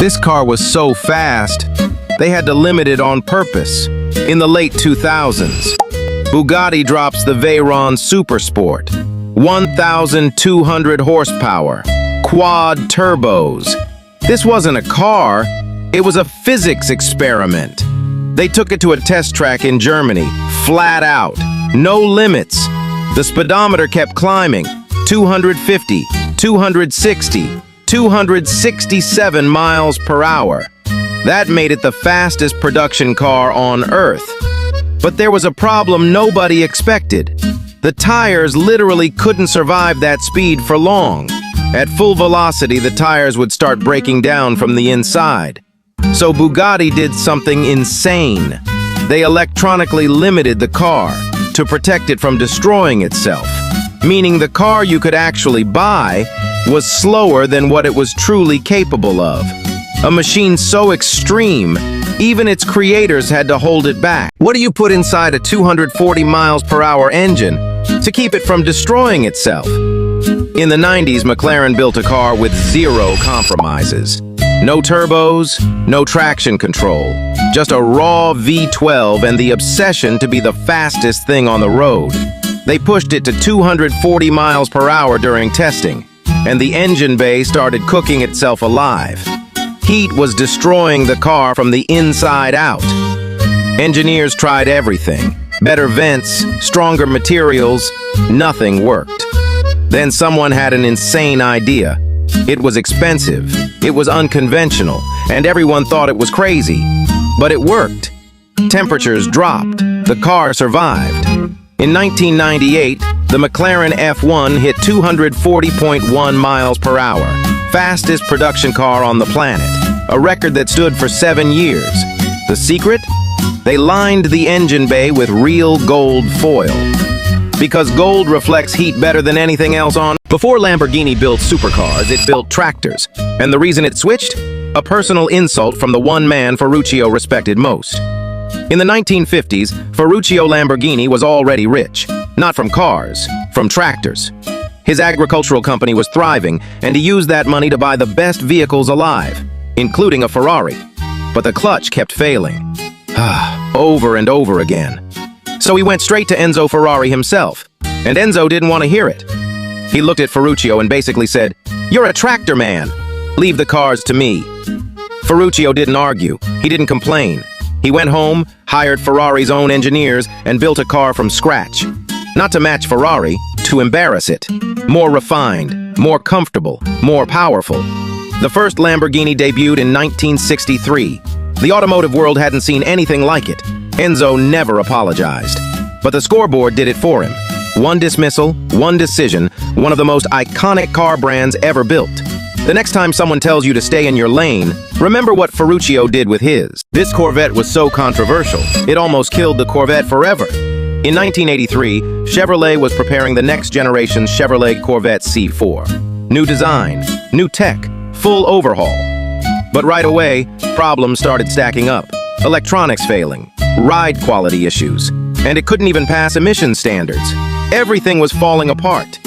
This car was so fast, they had to limit it on purpose. In the late 2000s, Bugatti drops the Veyron Supersport, 1,200 horsepower, quad turbos. This wasn't a car, it was a physics experiment. They took it to a test track in Germany, flat out, no limits. The speedometer kept climbing, 250, 260, 267 miles per hour. That made it the fastest production car on Earth. But there was a problem nobody expected. The tires literally couldn't survive that speed for long. At full velocity, the tires would start breaking down from the inside. So Bugatti did something insane. They electronically limited the car to protect it from destroying itself, meaning the car you could actually buy was slower than what it was truly capable of. A machine so extreme, even its creators had to hold it back. What do you put inside a 240 miles per hour engine to keep it from destroying itself? In the 90s, McLaren built a car with zero compromises. No turbos, no traction control, just a raw V12 and the obsession to be the fastest thing on the road. They pushed it to 240 miles per hour during testing, and the engine bay started cooking itself alive. Heat was destroying the car from the inside out. Engineers tried everything. Better vents, stronger materials, nothing worked. Then someone had an insane idea. It was expensive, it was unconventional, and everyone thought it was crazy. But it worked. Temperatures dropped. The car survived. In 1998, the McLaren F1 hit 240.1 miles per hour, fastest production car on the planet, a record that stood for 7 years. The secret? They lined the engine bay with real gold foil. Because gold reflects heat better than anything else on. Before Lamborghini built supercars, it built tractors. And the reason it switched? A personal insult from the one man Ferruccio respected most. In the 1950s, Ferruccio Lamborghini was already rich. Not from cars, from tractors. His agricultural company was thriving, and he used that money to buy the best vehicles alive, including a Ferrari. But the clutch kept failing. Over and over again. So he went straight to Enzo Ferrari himself, and Enzo didn't want to hear it. He looked at Ferruccio and basically said, "You're a tractor man. Leave the cars to me." Ferruccio didn't argue. He didn't complain. He went home, hired Ferrari's own engineers, and built a car from scratch. Not to match Ferrari, to embarrass it. More refined, more comfortable, more powerful. The first Lamborghini debuted in 1963. The automotive world hadn't seen anything like it. Enzo never apologized. But the scoreboard did it for him. One dismissal, one decision, one of the most iconic car brands ever built. The next time someone tells you to stay in your lane, remember what Ferruccio did with his. This Corvette was so controversial, it almost killed the Corvette forever. In 1983, Chevrolet was preparing the next generation's Chevrolet Corvette C4. New design, new tech, full overhaul. But right away, problems started stacking up. Electronics failing, ride quality issues, and it couldn't even pass emission standards. Everything was falling apart.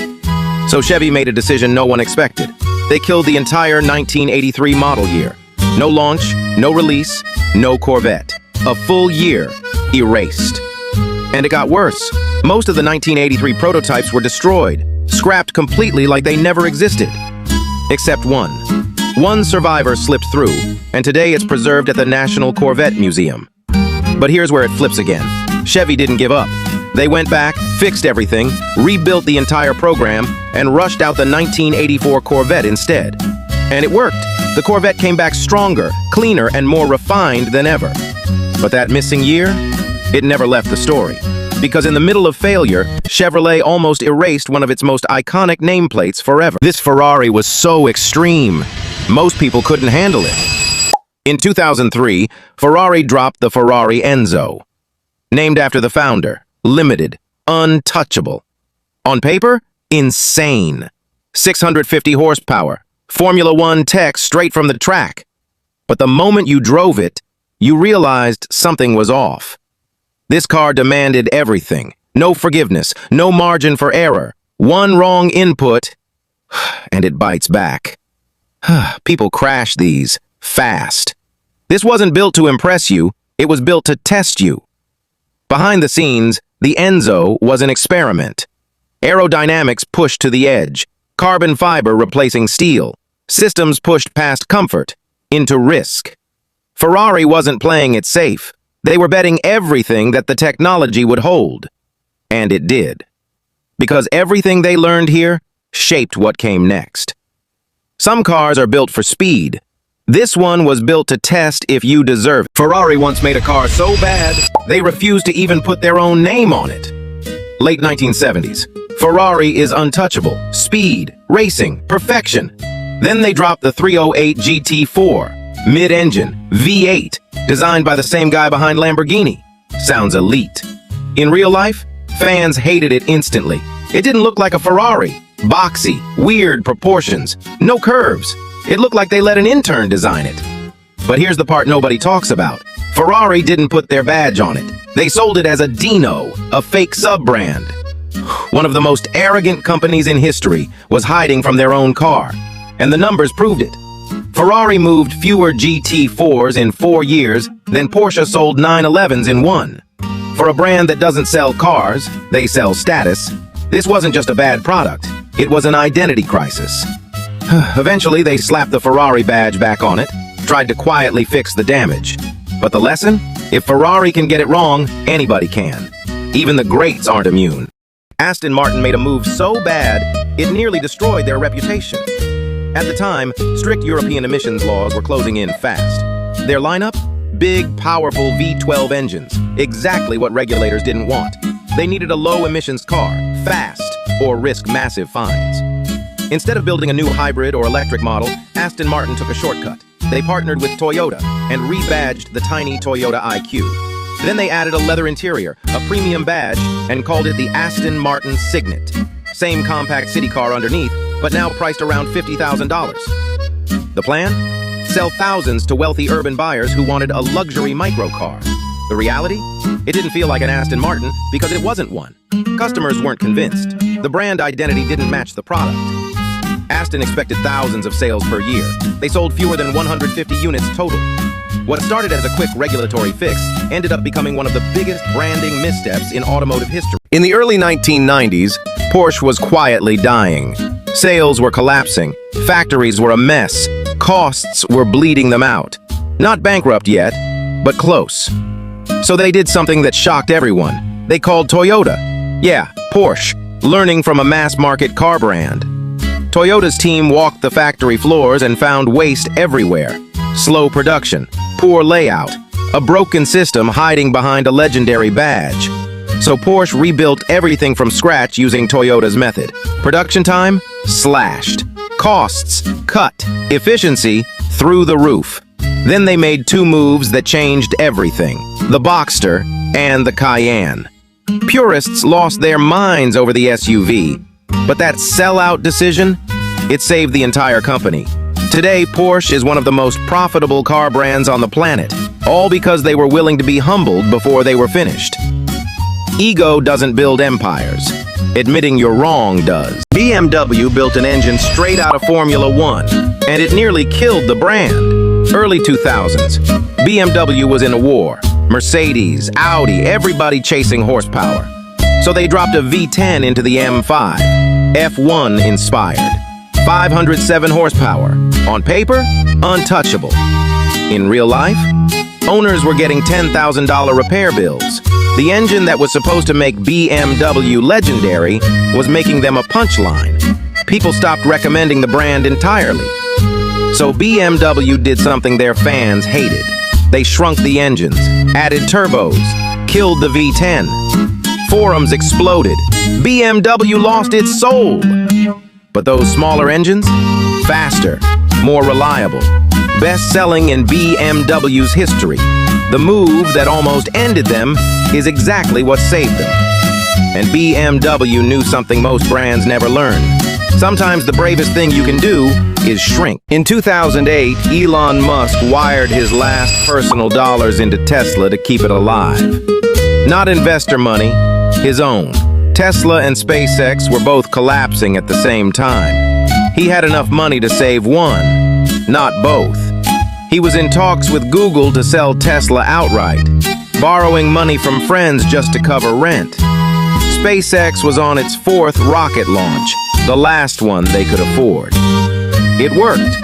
So Chevy made a decision no one expected. They killed the entire 1983 model year. No launch, no release, no Corvette. A full year erased. And it got worse. Most of the 1983 prototypes were destroyed, scrapped completely like they never existed. Except one. One survivor slipped through, and today it's preserved at the National Corvette Museum. But here's where it flips again. Chevy didn't give up. They went back, fixed everything, rebuilt the entire program, and rushed out the 1984 Corvette instead. And it worked. The Corvette came back stronger, cleaner, and more refined than ever. But that missing year? It never left the story. Because in the middle of failure, Chevrolet almost erased one of its most iconic nameplates forever. This Ferrari was so extreme, most people couldn't handle it. In 2003, Ferrari dropped the Ferrari Enzo. Named after the founder, limited, untouchable. On paper, insane. 650 horsepower, Formula One tech straight from the track. But the moment you drove it, you realized something was off. This car demanded everything. No forgiveness, no margin for error. One wrong input, and it bites back. People crash these, fast. This wasn't built to impress you, it was built to test you. Behind the scenes, the Enzo was an experiment. Aerodynamics pushed to the edge, carbon fiber replacing steel, systems pushed past comfort into risk. Ferrari wasn't playing it safe. They were betting everything that the technology would hold. And it did. Because everything they learned here shaped what came next. Some cars are built for speed. This one was built to test if you deserve it. Ferrari once made a car so bad, they refused to even put their own name on it. Late 1970s. Ferrari is untouchable. Speed, racing, perfection. Then they dropped the 308 GT4, mid-engine, V8, designed by the same guy behind Lamborghini. Sounds elite. In real life, fans hated it instantly. It didn't look like a Ferrari. Boxy, weird proportions, no curves. It looked like they let an intern design it. But here's the part nobody talks about. Ferrari didn't put their badge on it. They sold it as a Dino, a fake sub-brand. One of the most arrogant companies in history was hiding from their own car, and the numbers proved it. Ferrari moved fewer GT4s in 4 years than Porsche sold 911s in 1. For a brand that doesn't sell cars, they sell status. This wasn't just a bad product, it was an identity crisis. Eventually, they slapped the Ferrari badge back on it, tried to quietly fix the damage. But the lesson? If Ferrari can get it wrong, anybody can. Even the greats aren't immune. Aston Martin made a move so bad, it nearly destroyed their reputation. At the time, strict European emissions laws were closing in fast. Their lineup? Big, powerful V12 engines, exactly what regulators didn't want. They needed a low-emissions car, fast, or risk massive fines. Instead of building a new hybrid or electric model, Aston Martin took a shortcut. They partnered with Toyota and rebadged the tiny Toyota IQ. Then they added a leather interior, a premium badge, and called it the Aston Martin Signet. Same compact city car underneath, but now priced around $50,000. The plan? Sell thousands to wealthy urban buyers who wanted a luxury microcar. The reality? It didn't feel like an Aston Martin because it wasn't one. Customers weren't convinced. The brand identity didn't match the product. Aston expected thousands of sales per year. They sold fewer than 150 units total. What started as a quick regulatory fix ended up becoming one of the biggest branding missteps in automotive history. In the early 1990s, Porsche was quietly dying. Sales were collapsing. Factories were a mess. Costs were bleeding them out. Not bankrupt yet, but close. So they did something that shocked everyone. They called Toyota. Yeah, Porsche, learning from a mass-market car brand. Toyota's team walked the factory floors and found waste everywhere. Slow production, poor layout, a broken system hiding behind a legendary badge. So Porsche rebuilt everything from scratch using Toyota's method. Production time? Slashed. Costs? Cut. Efficiency? Through the roof. Then they made 2 moves that changed everything. The Boxster and the Cayenne. Purists lost their minds over the SUV. But that sellout decision, it saved the entire company. Today, Porsche is one of the most profitable car brands on the planet, all because they were willing to be humbled before they were finished. Ego doesn't build empires. Admitting you're wrong does. BMW built an engine straight out of Formula One, and it nearly killed the brand. Early 2000s, BMW was in a war. Mercedes, Audi, everybody chasing horsepower. So they dropped a V10 into the M5, F1 inspired. 507 horsepower. On paper, untouchable. In real life, owners were getting $10,000 repair bills. The engine that was supposed to make BMW legendary was making them a punchline. People stopped recommending the brand entirely. So BMW did something their fans hated. They shrunk the engines, added turbos, killed the V10. Forums exploded. BMW lost its soul. But those smaller engines? Faster, more reliable. Best-selling in BMW's history. The move that almost ended them is exactly what saved them. And BMW knew something most brands never learn. Sometimes the bravest thing you can do is shrink. In 2008, Elon Musk wired his last personal dollars into Tesla to keep it alive. Not investor money, his own. Tesla and SpaceX were both collapsing at the same time. He had enough money to save one, not both. He was in talks with Google to sell Tesla outright, borrowing money from friends just to cover rent. SpaceX was on its fourth rocket launch, the last one they could afford. It worked.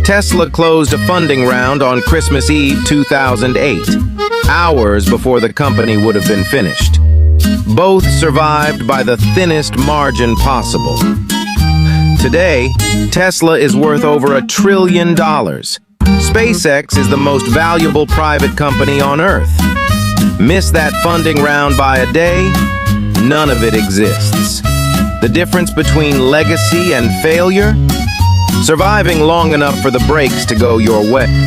Tesla closed a funding round on Christmas Eve 2008, hours before the company would have been finished. Both survived by the thinnest margin possible. Today, Tesla is worth over $1 trillion. SpaceX is the most valuable private company on Earth. Miss that funding round by a day, none of it exists. The difference between legacy and failure? Surviving long enough for the brakes to go your way.